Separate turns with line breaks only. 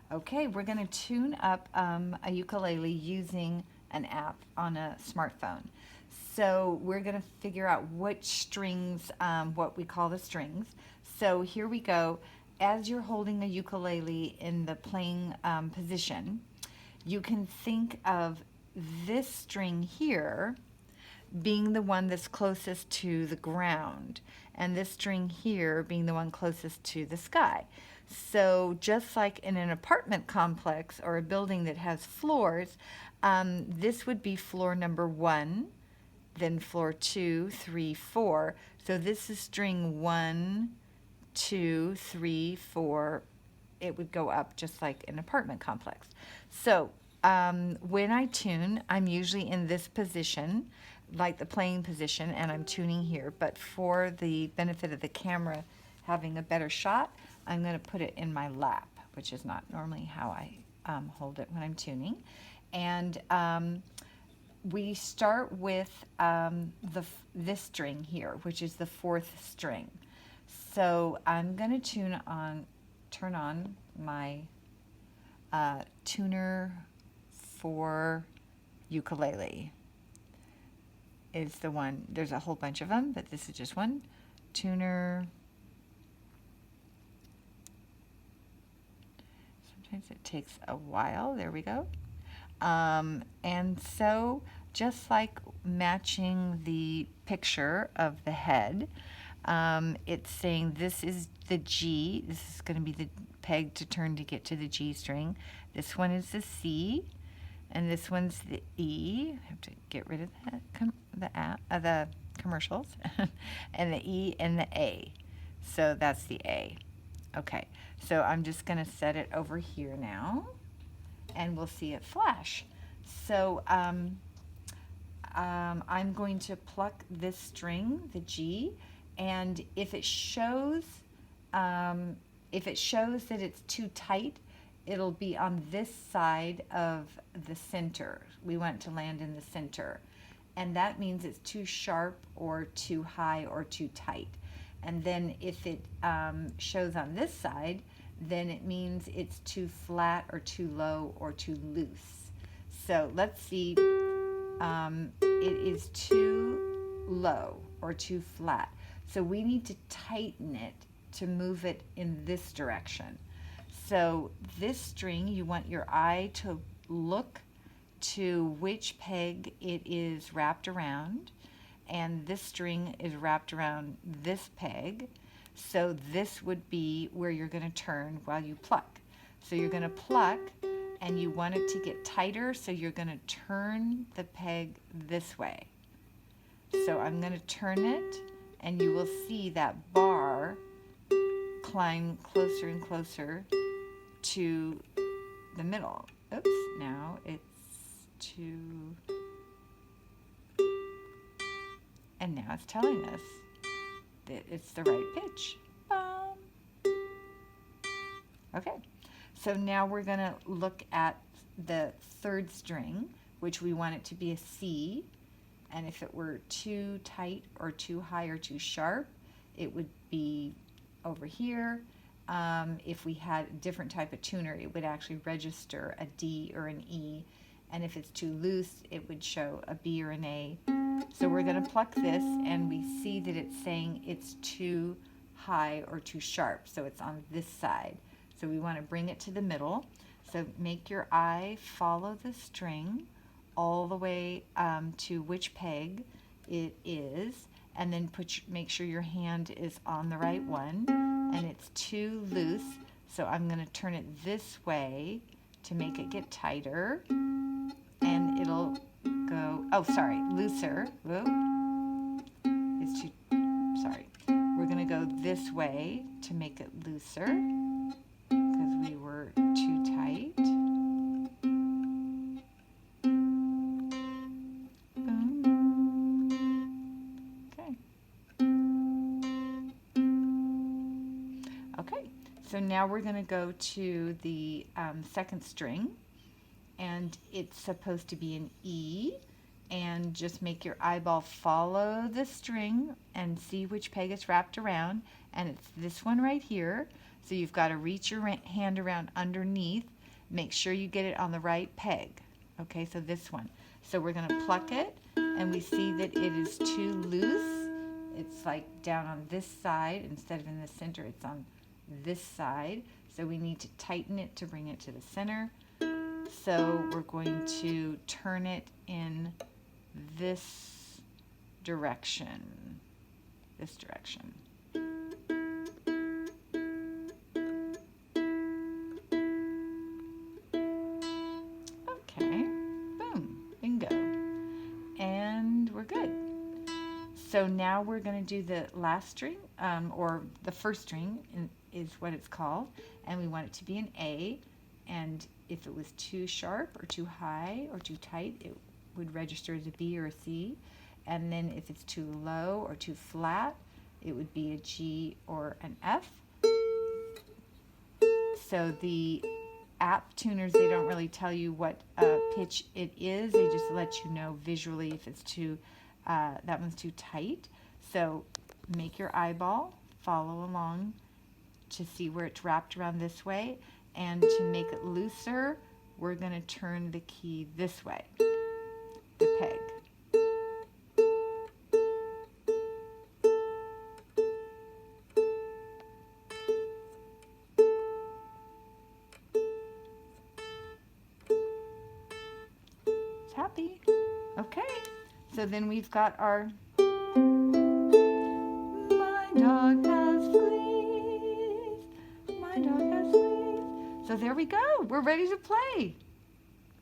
Okay, we're going to tune up a ukulele using an app on a smartphone. So we're going to figure out which strings, what we call the strings. So here we go. As you're holding a ukulele in the playing position, you can think of this string here being the one that's closest to the ground, and this string here being the one closest to the sky. So just like in an apartment complex or a building that has floors, this would be floor number 1, then floor 2, 3, 4. So this is string 1, 2, 3, 4. It would go up just like an apartment complex. So when I tune, I'm usually in this position, like the playing position, and I'm tuning here. But for the benefit of the camera having a better shot, I'm going to put it in my lap, which is not normally how I hold it when I'm tuning. And we start with this string here, which is the 4th string. So I'm going to turn on my tuner for ukulele. Is the one, there's a whole bunch of them, but this is just one. Tuner. Sometimes it takes a while. There we go. And so just like matching the picture of the head, it's saying this is the G. This is going to be the peg to turn to get to the G string. This one is the C, and this one's the E. I have to get rid of the commercials, and the E and the A. So that's the A. Okay, so I'm just going to set it over here now, and we'll see it flash. So I'm going to pluck this string, the G, and if it shows that it's too tight, it'll be on this side of the center. We want it to land in the center, and that means it's too sharp or too high or too tight. And then if it shows on this side, then it means it's too flat or too low or too loose. So let's see, it is too low or too flat. So we need to tighten it to move it in this direction. So this string, you want your eye to look to which peg it is wrapped around, and this string is wrapped around this peg. So this would be where you're going to turn while you pluck. So you're going to pluck, and you want it to get tighter, so you're going to turn the peg this way. So I'm going to turn it, and you will see that bar climb closer and closer to the middle. Oops, now it's too... And now it's telling us that it's the right pitch. Okay, so now we're going to look at the 3rd string, which we want it to be a C. And if it were too tight or too high or too sharp, it would be over here. If we had a different type of tuner, it would actually register a D or an E. And if it's too loose, it would show a B or an A. So we're going to pluck this, and we see that it's saying it's too high or too sharp. So it's on this side. So we want to bring it to the middle. So make your eye follow the string all the way to which peg it is, and then make sure your hand is on the right one, and it's too loose. So I'm going to turn it this way to make it get tighter, and it'll go, oh sorry, looser. Whoa. It's too, sorry. We're going to go this way to make it looser because we were too tight. Okay, so now we're going to go to the 2nd string, and it's supposed to be an E, and just make your eyeball follow the string and see which peg it's wrapped around, and it's this one right here. So you've got to reach your hand around underneath make sure you get it on the right peg. Okay, so this one. So we're going to pluck it, and we see that it is too loose. It's like down on this side instead of in the center. It's on this side. So we need to tighten it to bring it to the center. So we're going to turn it in this direction. This direction. Okay, boom, bingo. And we're good. So now we're going to do the last string, or the first string is what it's called, and we want it to be an A, and if it was too sharp or too high or too tight, it would register as a B or a C, and then if it's too low or too flat, it would be a G or an F. So the app tuners, they don't really tell you what pitch it is, they just let you know visually if it's too, that one's too tight. So make your eyeball, follow along to see where it's wrapped around this way, and to make it looser, we're going to turn the key this way, the peg. It's happy. Okay, so then we've got our My dog has fleas. My dog has fleas. So there we go. We're ready to play.